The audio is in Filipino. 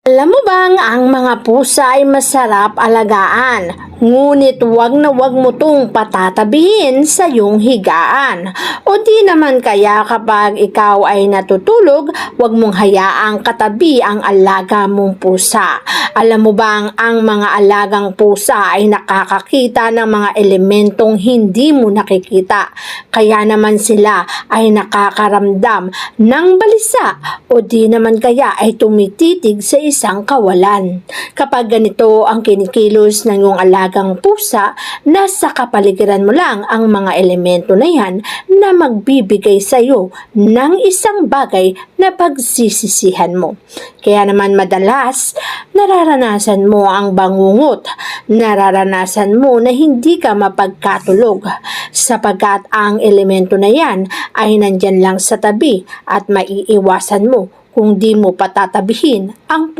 Alam mo bang ang mga pusa ay masarap alagaan, ngunit wag na wag mo tong patatabihin sa iyong higaan. O di naman kaya kapag ikaw ay natutulog, wag mong hayaang katabi ang alaga mong pusa. Alam mo bang ang mga alagang pusa ay nakakakita ng mga elementong hindi mo nakikita. Kaya naman sila ay nakakaramdam ng balisa o di naman kaya ay tumititig sa isang kawalan. Kapag ganito ang kinikilos ng iyong alagang pusa, nasa kapaligiran mo lang ang mga elemento na yan na magbibigay sa iyo ng isang bagay na pagsisisihan mo. Kaya naman madalas, nararanasan mo ang bangungot, nararanasan mo na hindi ka mapagkatulog sapagkat ang elemento na yan ay nandyan lang sa tabi at maiiwasan mo kung di mo patatabihin ang